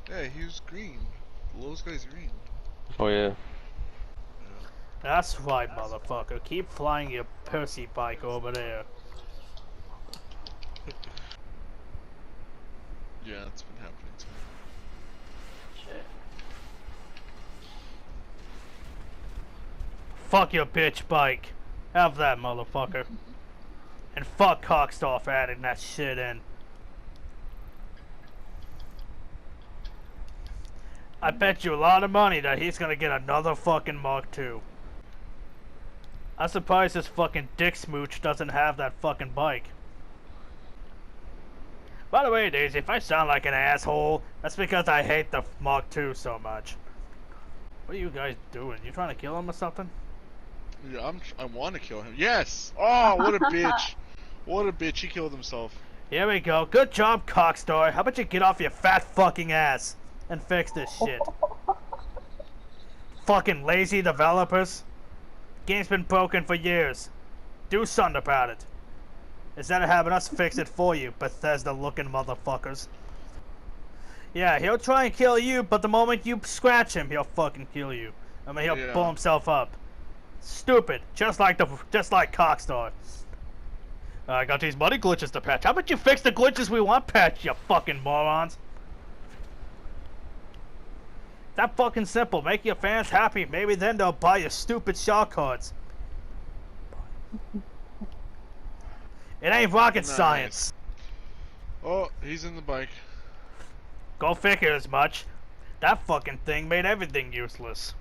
Yeah, he was green. The lowest guy's green. Oh yeah. That's right, motherfucker. Keep flying your pussy bike over there. Yeah, that's been happening to me. Fuck your bitch bike. Have that, motherfucker. And fuck Cockstar for adding that shit in. I bet you a lot of money that he's gonna get another fucking Mark II. I'm surprised this fucking dick smooch doesn't have that fucking bike. By the way, Daisy, if I sound like an asshole, that's because I hate the Mark II so much. What are you guys doing? You trying to kill him or something? Yeah, I want to kill him. Yes! Oh, what a bitch! What a bitch, he killed himself. Here we go. Good job, Cockstar. How about you get off your fat fucking ass and fix this shit? Fucking lazy developers. Game's been broken for years. Do something about it. Instead of having us fix it for you, Bethesda-looking motherfuckers. Yeah, he'll try and kill you, but the moment you scratch him, he'll fucking kill you. I mean, he'll blow himself up. Stupid, just like Cockstar. I got these money glitches to patch. How about you fix the glitches we want patched, you fucking morons? That fucking simple. Make your fans happy. Maybe then they'll buy your stupid shell cards. It ain't rocket science. Oh, he's in the bike. Go figure as much. That fucking thing made everything useless.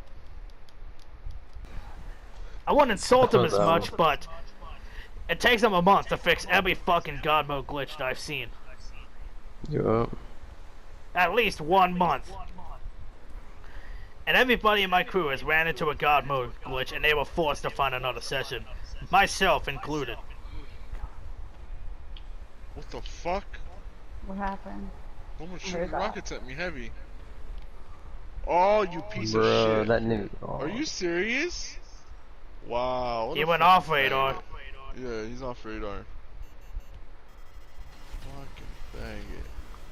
I wouldn't insult him as much, but it takes him a month to fix every fucking God mode glitch that I've seen. Yup. At least 1 month. And everybody in my crew has ran into a God mode glitch and they were forced to find another session. Myself included. What the fuck? What happened? Someone's shooting rockets at me heavy. Oh, you piece of shit. That nigga. Oh. Are you serious? Wow. He went off radar. Yeah, he's off radar. Fucking bang it.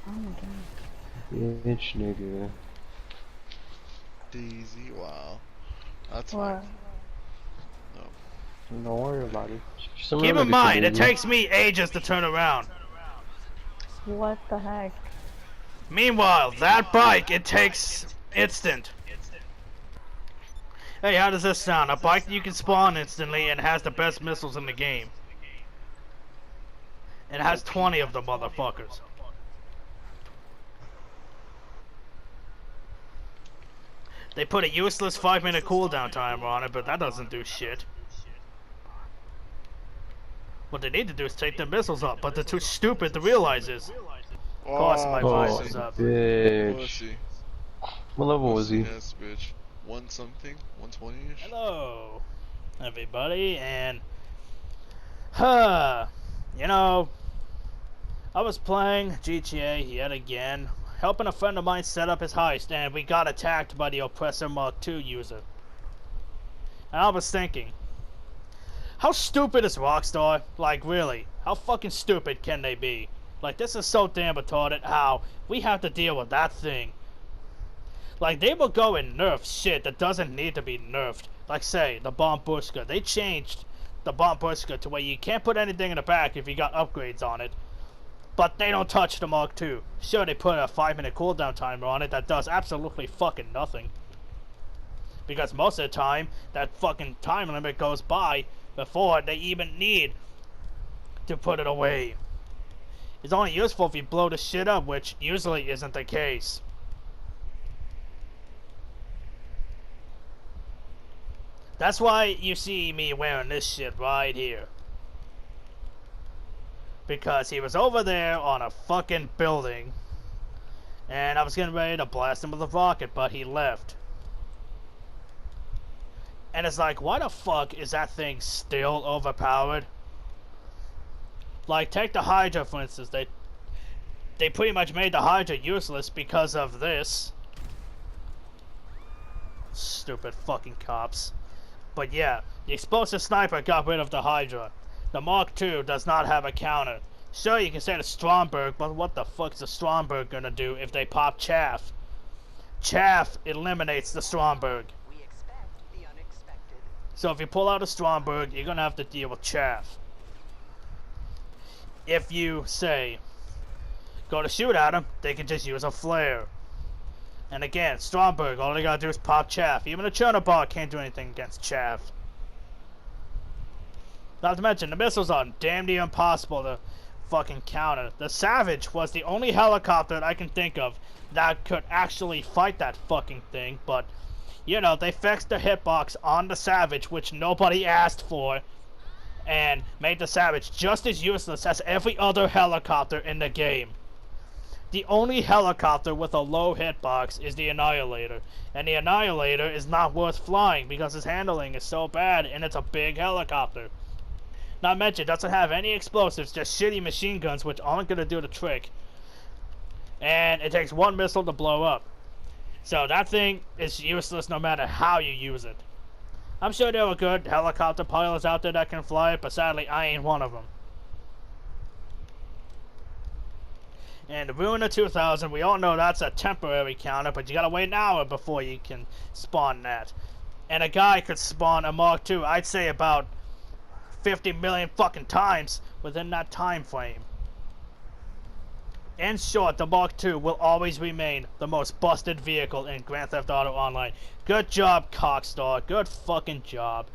Oh my god. Bitch nigga. Daisy, wow. That's What? fine. No. Don't worry about it. Keep in mind, it takes me ages to turn around. What the heck? Meanwhile, that bike, it takes instant. Hey, how does this sound? A bike you can spawn instantly and has the best missiles in the game. And it has 20 of the motherfuckers. They put a useless 5-minute cooldown timer on it, but that doesn't do shit. What they need to do is take the missiles up, but they're too stupid to realize this. Of course my visor's up. Bitch. Pussy. What level was he? Yes, bitch. 1 something? 120-ish? Hello, everybody, and... you know, I was playing GTA yet again, helping a friend of mine set up his heist, and we got attacked by the Oppressor Mark II user. And I was thinking, how stupid is Rockstar? Like, really, how fucking stupid can they be? Like, this is so damn retarded how we have to deal with that thing. Like, they will go and nerf shit that doesn't need to be nerfed. Like, say, the Bombushka. They changed the Bombushka to where you can't put anything in the back if you got upgrades on it. But they don't touch the Mark II. Sure, they put a 5-minute cooldown timer on it that does absolutely fucking nothing. Because most of the time, that fucking time limit goes by before they even need to put it away. It's only useful if you blow the shit up, which usually isn't the case. That's why you see me wearing this shit right here. Because he was over there on a fucking building. And I was getting ready to blast him with a rocket, but he left. And it's like, why the fuck is that thing still overpowered? Like, take the Hydra for instance. They pretty much made the Hydra useless because of this. Stupid fucking cops. But yeah, the explosive sniper got rid of the Hydra. The Mark II does not have a counter. Sure, you can say the Stromberg, but what the fuck is the Stromberg gonna do if they pop chaff? Chaff eliminates the Stromberg. We expect the unexpected. So if you pull out a Stromberg, you're gonna have to deal with chaff. If you say, go to shoot at him, they can just use a flare. And again, Stromberg, all they gotta do is pop chaff. Even a Chernobog can't do anything against chaff. Not to mention, the missiles are damn near impossible to fucking counter. The Savage was the only helicopter that I can think of that could actually fight that fucking thing, but, you know, they fixed the hitbox on the Savage, which nobody asked for, and made the Savage just as useless as every other helicopter in the game. The only helicopter with a low hitbox is the Annihilator, and the Annihilator is not worth flying because his handling is so bad, and it's a big helicopter. Not mentioned, doesn't have any explosives, just shitty machine guns which aren't gonna do the trick. And it takes one missile to blow up. So that thing is useless no matter how you use it. I'm sure there are good helicopter pilots out there that can fly it, but sadly I ain't one of them. And the Ruiner 2000, we all know that's a temporary counter, but you gotta wait an hour before you can spawn that. And a guy could spawn a Mark II, I'd say about 50 million fucking times within that time frame. In short, the Mark II will always remain the most busted vehicle in Grand Theft Auto Online. Good job, Cockstar. Good fucking job.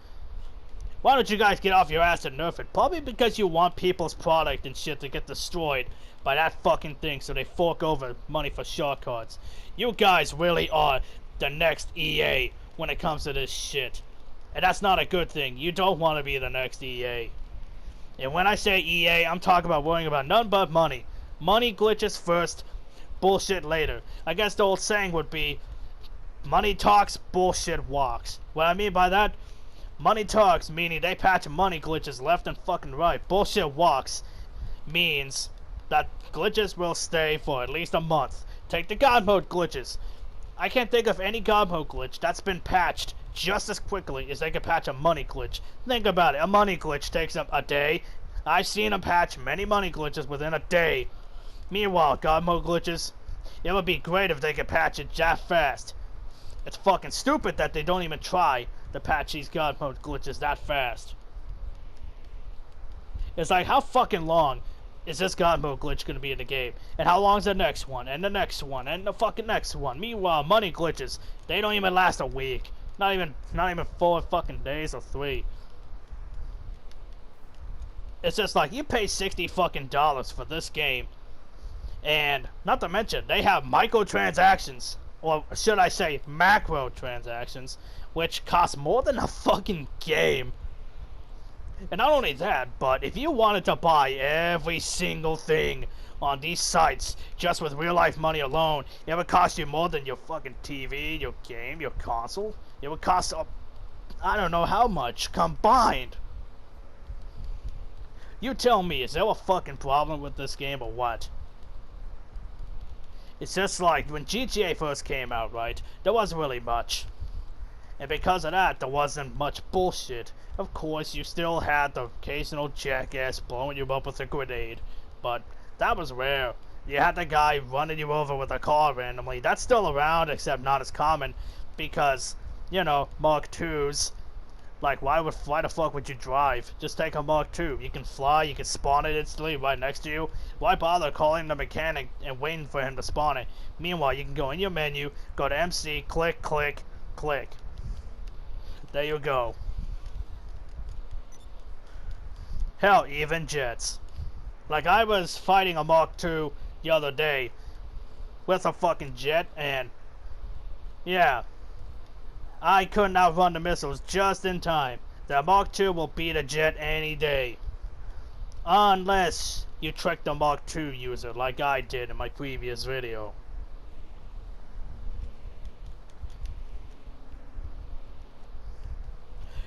Why don't you guys get off your ass and nerf it? Probably because you want people's product and shit to get destroyed by that fucking thing, so they fork over money for shortcuts. You guys really are the next EA when it comes to this shit. And that's not a good thing. You don't want to be the next EA. And when I say EA, I'm talking about worrying about nothing but money. Money glitches first, bullshit later. I guess the old saying would be, money talks, bullshit walks. What I mean by that, money talks meaning they patch money glitches left and fucking right. Bullshit walks means that glitches will stay for at least a month. Take the God mode glitches. I can't think of any God mode glitch that's been patched just as quickly as they can patch a money glitch. Think about it, a money glitch takes them a day. I've seen them patch many money glitches within a day. Meanwhile, God mode glitches, it would be great if they could patch it that fast. It's fucking stupid that they don't even try to patch these God mode glitches that fast. It's like, how fucking long is this God mode glitch gonna be in the game? And how long is the next one? And the next one? And the fucking next one? Meanwhile, money glitches, they don't even last a week. Not even 4 fucking days or 3. It's just like, you pay $60 fucking for this game. And, not to mention, they have microtransactions. Or should I say, macro transactions. Which cost more than a fucking game. And not only that, but if you wanted to buy every single thing on these sites just with real life money alone, it would cost you more than your fucking TV, your game, your console. It would cost, I don't know how much combined. You tell me, is there a fucking problem with this game or what? It's just like when GTA first came out, right? There wasn't really much. And because of that, there wasn't much bullshit. Of course, you still had the occasional jackass blowing you up with a grenade. But that was rare. You had the guy running you over with a car randomly. That's still around, except not as common. Because, you know, Mark IIs. Like, why the fuck would you drive? Just take a Mark II. You can fly, you can spawn it instantly right next to you. Why bother calling the mechanic and waiting for him to spawn it? Meanwhile, you can go in your menu, go to MC, click, click, click. There you go. Hell, even jets. Like, I was fighting a Mark II the other day with a fucking jet, and yeah, I couldn't outrun the missiles just in time. The Mark II will beat a jet any day. Unless you trick the Mark II user like I did in my previous video.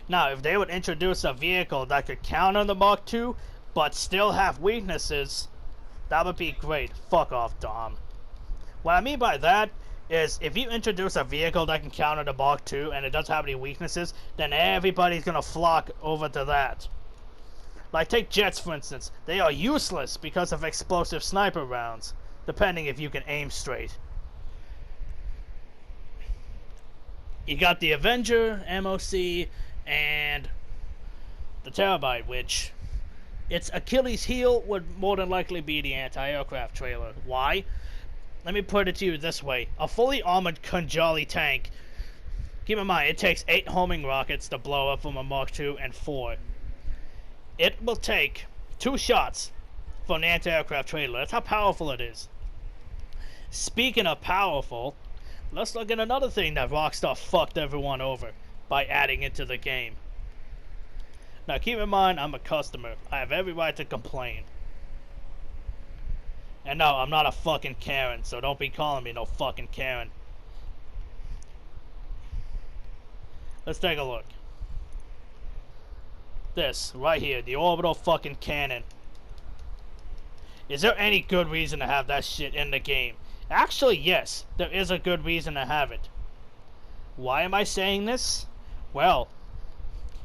Now, if they would introduce a vehicle that could counter the Mark II, but still have weaknesses, that would be great. Fuck off, Dom. What I mean by that is, if you introduce a vehicle that can counter the Mark II and it doesn't have any weaknesses, then everybody's gonna flock over to that. Like, take jets for instance. They are useless because of explosive sniper rounds, depending if you can aim straight. You got the Avenger, MOC, and the Terabyte, which its Achilles heel would more than likely be the anti-aircraft trailer. Why? Let me put it to you this way. A fully armored Kunjali tank, keep in mind, it takes 8 homing rockets to blow up from a Mark II and 4. It will take 2 shots for an anti-aircraft trailer. That's how powerful it is. Speaking of powerful, let's look at another thing that Rockstar fucked everyone over by adding into the game. Now keep in mind, I'm a customer. I have every right to complain. And no, I'm not a fucking Karen, so don't be calling me no fucking Karen. Let's take a look. This, right here, the orbital fucking cannon. Is there any good reason to have that shit in the game? Actually, yes, there is a good reason to have it. Why am I saying this? Well,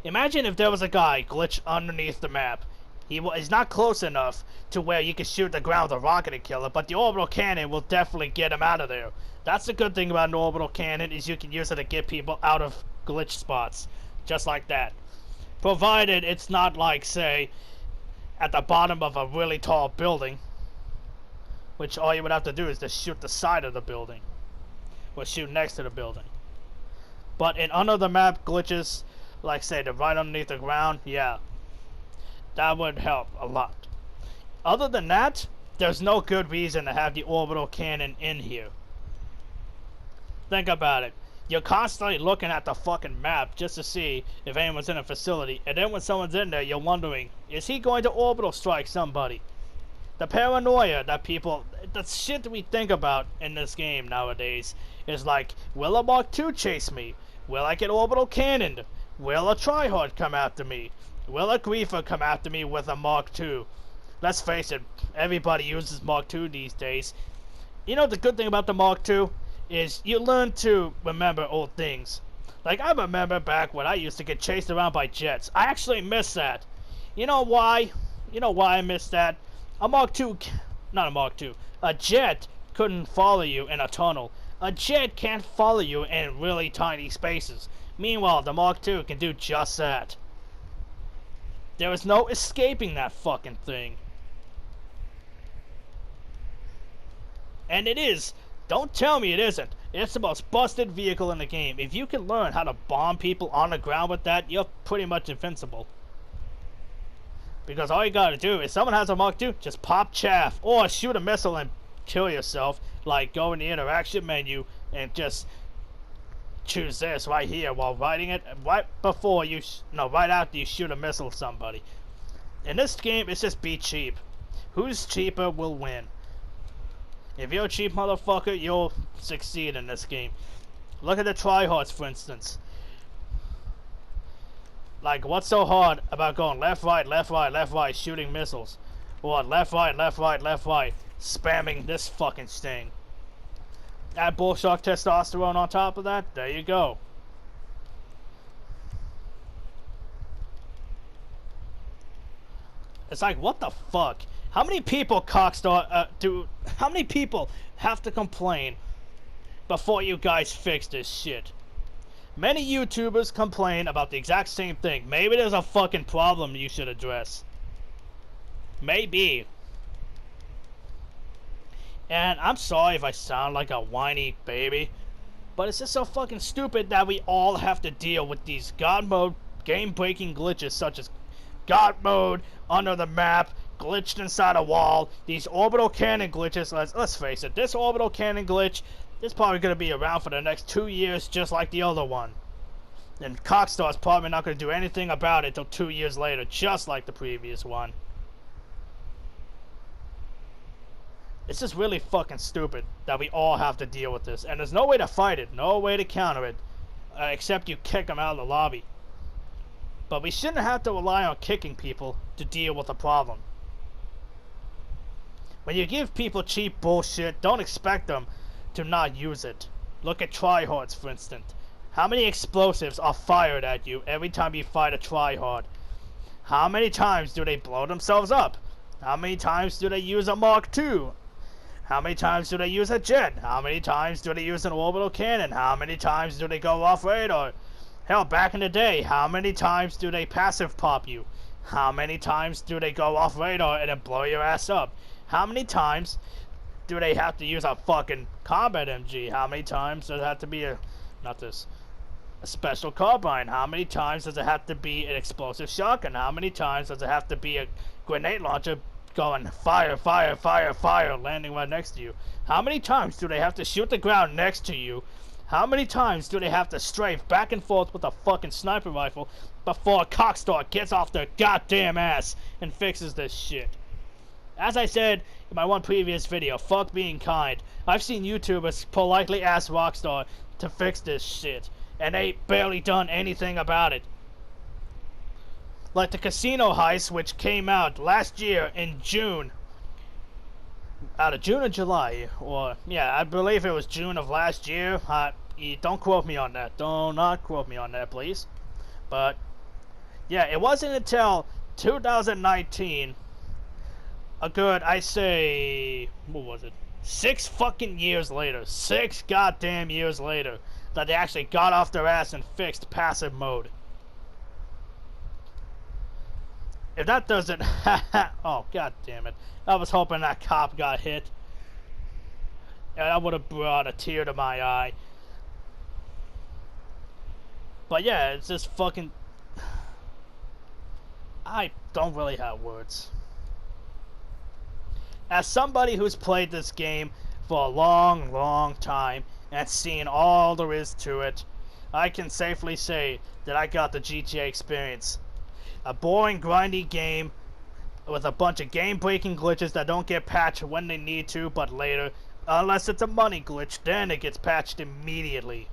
imagine if there was a guy glitched underneath the map. He's not close enough to where you can shoot the ground with a rocket and kill it, but the orbital cannon will definitely get him out of there. That's the good thing about an orbital cannon, is you can use it to get people out of glitch spots. Just like that. Provided it's not like, say, at the bottom of a really tall building, which all you would have to do is just shoot the side of the building, or shoot next to the building. But in under the map glitches, like say they're right underneath the ground, yeah, that would help a lot. Other than that, there's no good reason to have the orbital cannon in here. Think about it. You're constantly looking at the fucking map just to see if anyone's in a facility, and then when someone's in there, you're wondering, is he going to orbital strike somebody? The paranoia that people, the shit that we think about in this game nowadays is like, will a Mark II chase me? Will I get orbital cannoned? Will a tryhard come after me? Will a griefer come after me with a Mark II? Let's face it, everybody uses Mark II these days. You know the good thing about the Mark II is you learn to remember old things. Like I remember back when I used to get chased around by jets. I actually miss that. You know why? You know why I miss that? A Mark II, not a Mark II, a jet couldn't follow you in a tunnel. A jet can't follow you in really tiny spaces. Meanwhile, the Mark II can do just that. There is no escaping that fucking thing. And it is. Don't tell me it isn't. It's the most busted vehicle in the game. If you can learn how to bomb people on the ground with that, you're pretty much invincible. Because all you gotta do, if someone has a Mark II, just pop chaff. Or shoot a missile and kill yourself. Like go in the interaction menu and just choose this right here while riding it. Right before you, right after you shoot a missile at somebody. In this game, it's just be cheap. Who's cheaper will win. If you're a cheap motherfucker, you'll succeed in this game. Look at the tryhards, for instance. Like, what's so hard about going left, right, left, right, left, right, shooting missiles? Or left, right, left, right, left, right, spamming this fucking thing. Add bullshock testosterone on top of that, there you go. It's like, what the fuck? How many people how many people have to complain before you guys fix this shit? Many YouTubers complain about the exact same thing. Maybe there's a fucking problem you should address. Maybe. And I'm sorry if I sound like a whiny baby, but it's just so fucking stupid that we all have to deal with these God mode game-breaking glitches such as God mode, under the map, glitched inside a wall, these orbital cannon glitches. Let's face it, this orbital cannon glitch is probably going to be around for the next 2 years just like the other one. And Rockstar's probably not going to do anything about it until 2 years later, just like the previous one. It's just really fucking stupid that we all have to deal with this. And there's no way to fight it, no way to counter it, except you kick them out of the lobby. But we shouldn't have to rely on kicking people to deal with a problem. When you give people cheap bullshit, don't expect them to not use it. Look at tryhards, for instance. How many explosives are fired at you every time you fight a tryhard? How many times do they blow themselves up? How many times do they use a Mark II? How many times do they use a jet? How many times do they use an orbital cannon? How many times do they go off radar? Hell, back in the day, how many times do they passive pop you? How many times do they go off radar and then blow your ass up? How many times do they have to use a fucking combat MG? How many times does it have to be a special carbine? How many times does it have to be an explosive shotgun? How many times does it have to be a grenade launcher going fire, fire, fire, fire, landing right next to you? How many times do they have to shoot the ground next to you? How many times do they have to strafe back and forth with a fucking sniper rifle before a cockstar gets off their goddamn ass and fixes this shit? As I said in my one previous video, fuck being kind. I've seen YouTubers politely ask Rockstar to fix this shit, and they barely done anything about it. Like the casino heist, which came out last year in June. Out of June or July, or yeah, I believe it was June of last year. Don't quote me on that. Do not quote me on that, please. But yeah, it wasn't until 2019, a good, I say, what was it? 6 fucking years later, 6 goddamn years later, that they actually got off their ass and fixed passive mode. If that doesn't, oh god damn it! I was hoping that cop got hit. Yeah, that would have brought a tear to my eye. But yeah, it's just fucking. I don't really have words. As somebody who's played this game for a long, long time and seen all there is to it, I can safely say that I got the GTA experience. A boring, grindy game with a bunch of game-breaking glitches that don't get patched when they need to, but later. Unless it's a money glitch, then it gets patched immediately.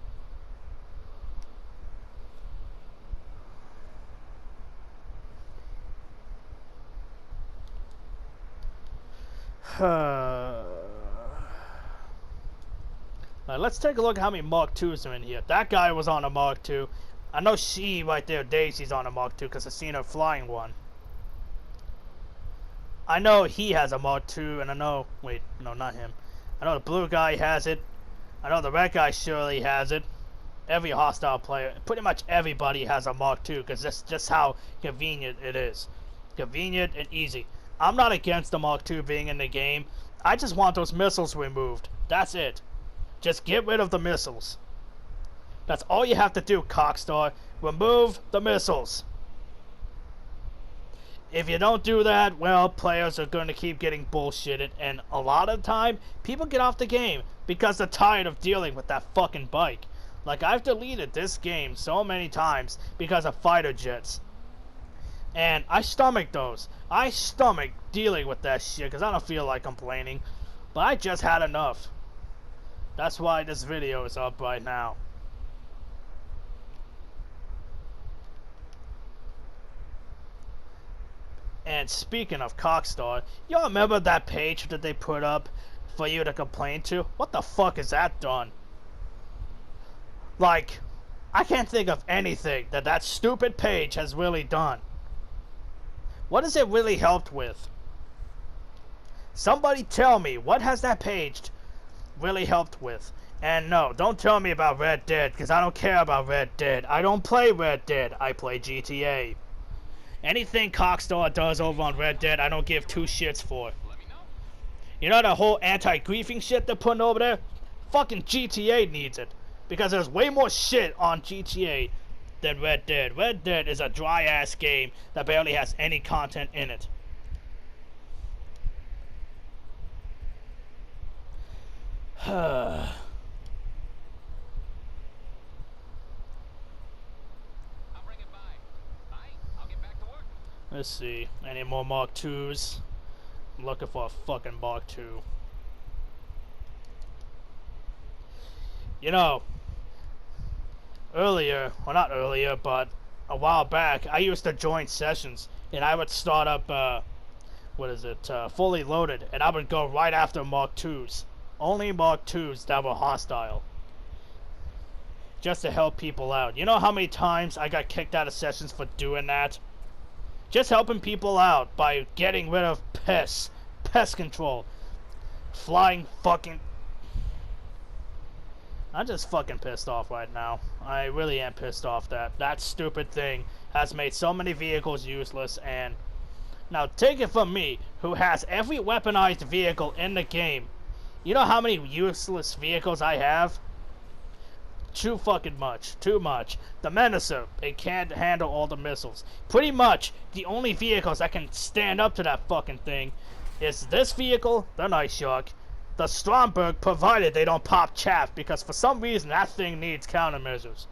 Let's take a look at how many Mark IIs are in here. That guy was on a Mark II. I know she right there, Daisy's on a Mark II because I've seen her flying one. I know he has a Mark II, and I know, wait, no, not him. I know the blue guy has it. I know the red guy surely has it. Every hostile player, pretty much everybody has a Mark II because that's just how convenient it is. Convenient and easy. I'm not against the Mark II being in the game. I just want those missiles removed. That's it. Just get rid of the missiles. That's all you have to do, Cockstar. Remove the missiles. If you don't do that, well, players are going to keep getting bullshitted, and a lot of the time, people get off the game because they're tired of dealing with that fucking bike. Like, I've deleted this game so many times because of fighter jets. And I stomach those. I stomach dealing with that shit because I don't feel like complaining. But I just had enough. That's why this video is up right now. And speaking of Cockstar, y'all remember that page that they put up for you to complain to? What the fuck is that done? Like, I can't think of anything that stupid page has really done. What has it really helped with? Somebody tell me, what has that page really helped with? And no, don't tell me about Red Dead, because I don't care about Red Dead. I don't play Red Dead, I play GTA. Anything Cockstar does over on Red Dead, I don't give 2 shits for. You know the whole anti-griefing shit they're putting over there? Fucking GTA needs it. Because there's way more shit on GTA than Red Dead. Red Dead is a dry-ass game that barely has any content in it. Let's see. Any more Mark IIs? I'm looking for a fucking Mark II. You know, earlier, well not earlier, but a while back, I used to join sessions, and I would start up, Fully Loaded, and I would go right after Mark IIs. Only Mark IIs that were hostile. Just to help people out. You know how many times I got kicked out of sessions for doing that? Just helping people out by getting rid of pest control. flying fucking... I'm just fucking pissed off right now. I really am pissed off that that stupid thing has made so many vehicles useless. And now take it from me, who has every weaponized vehicle in the game. You know how many useless vehicles I have? Too fucking much. Too much. The Menacer, it can't handle all the missiles. Pretty much the only vehicles that can stand up to that fucking thing is this vehicle, the Night Shark, the Stromberg, provided they don't pop chaff, because for some reason that thing needs countermeasures.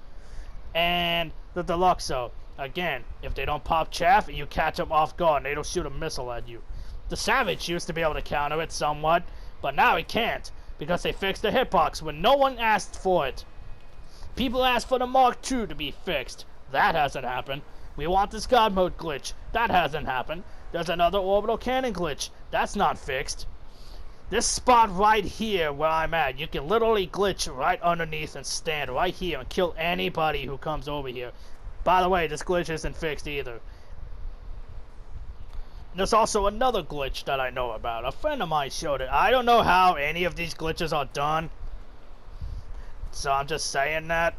And the Deluxo, again, if they don't pop chaff, you catch them off guard and they don't shoot a missile at you. The Savage used to be able to counter it somewhat, but now he can't, because they fixed the hitbox when no one asked for it. People asked for the Mark II to be fixed. That hasn't happened. We want this God Mode glitch. That hasn't happened. There's another orbital cannon glitch. That's not fixed. This spot right here where I'm at, you can literally glitch right underneath and stand right here and kill anybody who comes over here. By the way, this glitch isn't fixed either. There's also another glitch that I know about. A friend of mine showed it. I don't know how any of these glitches are done, so I'm just saying that.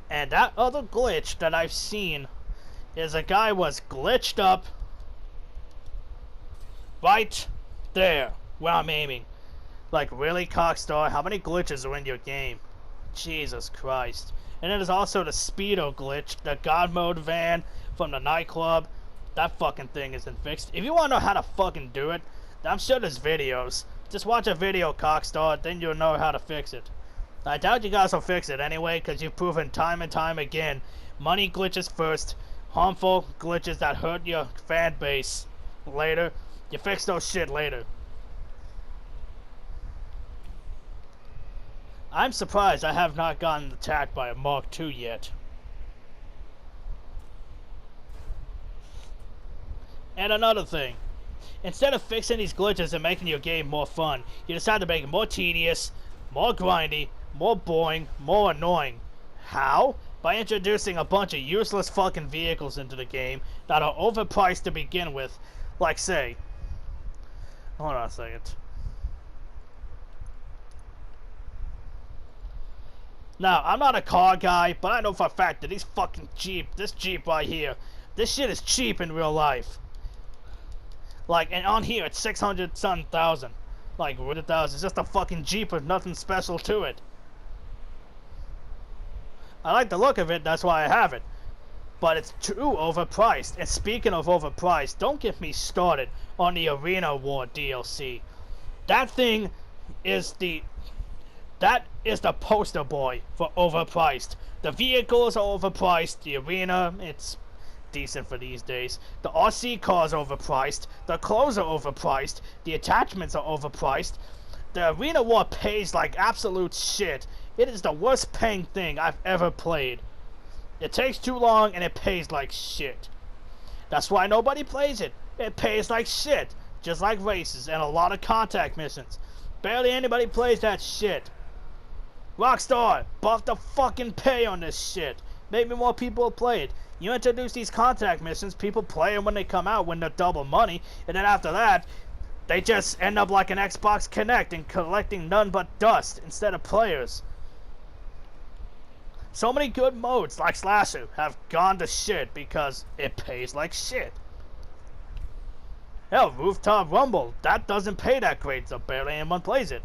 And that other glitch that I've seen is a guy was glitched up right there where I'm aiming. Like, really, Cockstar? How many glitches are in your game? Jesus Christ. And then there's also the Speedo glitch, the God Mode van from the nightclub. That fucking thing isn't fixed. If you want to know how to fucking do it, I'm sure there's videos. Just watch a video, Cockstar, then you'll know how to fix it. I doubt you guys will fix it anyway, because you've proven time and time again, money glitches first, harmful glitches that hurt your fan base later. You fix those shit later. I'm surprised I have not gotten attacked by a Mark II yet. And another thing. Instead of fixing these glitches and making your game more fun, you decide to make it more tedious, more grindy, more boring, more annoying. How? By introducing a bunch of useless fucking vehicles into the game that are overpriced to begin with. Like, say... Hold on a second. Now, I'm not a car guy, but I know for a fact that these fucking this Jeep right here, this shit is cheap in real life. Like, and on here it's 600-something thousand. Like, 100,000. It's just a fucking Jeep with nothing special to it. I like the look of it, that's why I have it. But it's too overpriced. And speaking of overpriced, don't get me started on the Arena War DLC. That thing is the poster boy for overpriced. The vehicles are overpriced. The arena, it's decent for these days. The RC cars are overpriced. The clothes are overpriced. The attachments are overpriced. The Arena War pays like absolute shit. It is the worst paying thing I've ever played. It takes too long and it pays like shit. That's why nobody plays it. It pays like shit. Just like races and a lot of contact missions. Barely anybody plays that shit. Rockstar, buff the fucking pay on this shit. Maybe more people play it. You introduce these contact missions, people play them when they come out when they're double money, and then after that, they just end up like an Xbox Connect and collecting none but dust instead of players. So many good modes like Slasher have gone to shit because it pays like shit. Hell, Rooftop Rumble, that doesn't pay that great, so barely anyone plays it.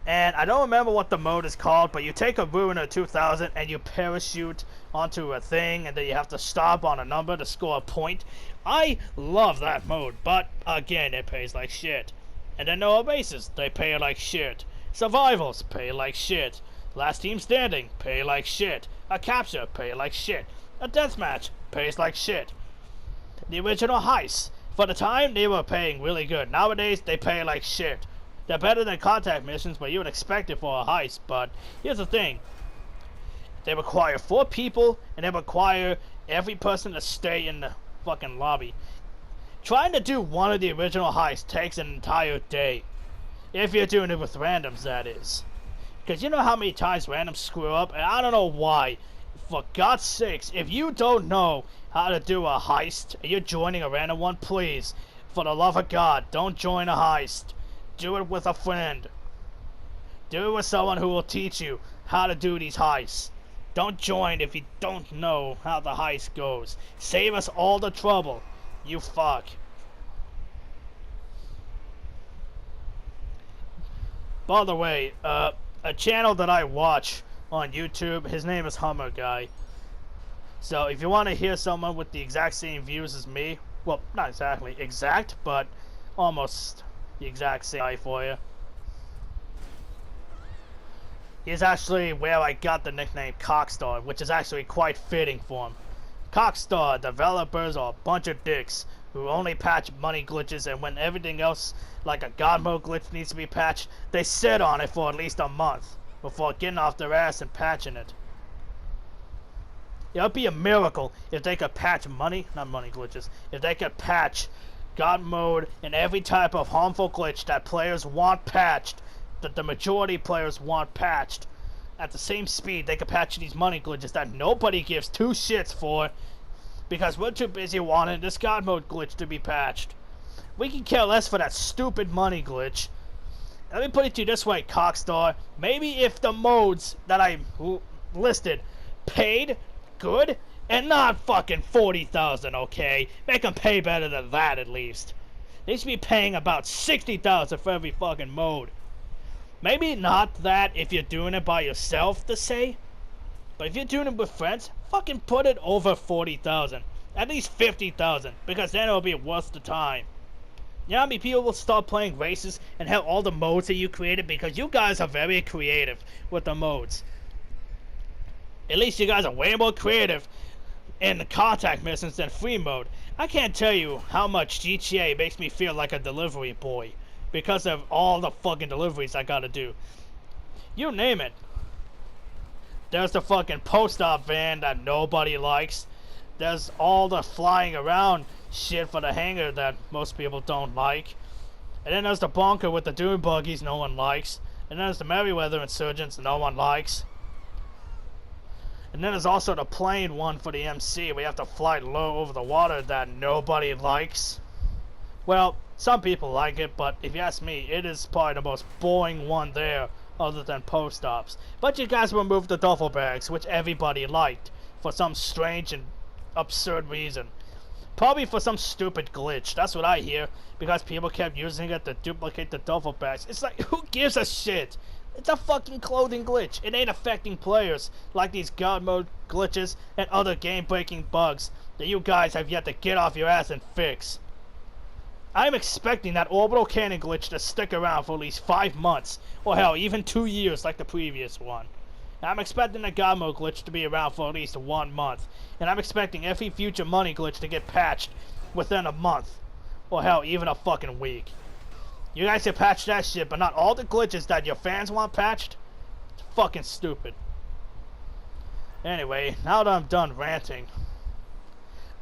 And I don't remember what the mode is called, but you take a Ruiner 2000 and you parachute onto a thing and then you have to stop on a number to score a point. I love that mode, but again, it pays like shit. And then there are races, they pay like shit. Survivals, pay like shit. Last Team Standing, pay like shit. A capture, pay like shit. A deathmatch, pays like shit. The original heists, for the time, they were paying really good. Nowadays, they pay like shit. They're better than contact missions, but you would expect it for a heist. But here's the thing. They require 4 people, and they require every person to stay in the fucking lobby. Trying to do one of the original heists takes an entire day. If you're doing it with randoms, that is. Because you know how many times randoms screw up? And I don't know why. For God's sakes, if you don't know how to do a heist, and you're joining a random one, please For the love of God, don't join a heist. Do it with a friend. Do it with someone who will teach you how to do these heists. Don't join if you don't know how the heist goes. Save us all the trouble, you fuck. By the way, a channel that I watch on YouTube, his name is Hummer Guy. So if you want to hear someone with the exact same views as me, well, not exactly exact, but almost the exact same guy for you. He's actually where I got the nickname Cockstar, which is actually quite fitting for him. Cockstar developers are a bunch of dicks who only patch money glitches, and when everything else, like a God mode glitch, needs to be patched, they sit on it for at least a month before getting off their ass and patching it. It would be a miracle if they could patch not money glitches, if they could patch God mode and every type of harmful glitch that players want patched, that the majority players want patched, at the same speed they could patch these money glitches that nobody gives two shits for, because we're too busy wanting this God mode glitch to be patched. We can care less for that stupid money glitch. Let me put it to you this way, Cockstar. Maybe if the modes that I listed paid good and not fucking 40,000, okay? Make them pay better than that at least. They should be paying about 60,000 for every fucking mode. Maybe not that if you're doing it by yourself, to say. But if you're doing it with friends, fucking put it over 40,000. At least 50,000, because then it'll be worth the time. You know how many people will start playing races and have all the modes that you created? Because you guys are very creative with the modes. At least you guys are way more creative in the contact missions than free mode. I can't tell you how much GTA makes me feel like a delivery boy because of all the fucking deliveries I gotta do. You name it. There's the fucking post-op van that nobody likes. There's all the flying around shit for the hangar that most people don't like. And then there's the bunker with the dune buggies no one likes. And then there's the Merryweather insurgents no one likes. And then there's also the plane one for the MC. We have to fly low over the water that nobody likes. Well, some people like it, but if you ask me, it is probably the most boring one there, other than post-ops. But you guys removed the duffel bags, which everybody liked, for some strange and absurd reason. Probably for some stupid glitch, that's what I hear, because people kept using it to duplicate the duffel bags. It's like, who gives a shit? It's a fucking clothing glitch. It ain't affecting players like these God mode glitches and other game-breaking bugs that you guys have yet to get off your ass and fix. I'm expecting that orbital cannon glitch to stick around for at least 5 months, or hell, even 2 years like the previous one. I'm expecting the God mode glitch to be around for at least 1 month, and I'm expecting every future money glitch to get patched within a month, or hell, even a fucking week. You guys have patched that shit, but not all the glitches that your fans want patched? It's fucking stupid. Anyway, now that I'm done ranting,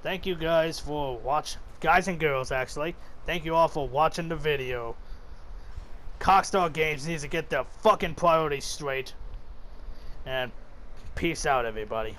thank you guys for watching. Guys and girls, actually. Thank you all for watching the video. Cockstar Games needs to get their fucking priorities straight. And peace out, everybody.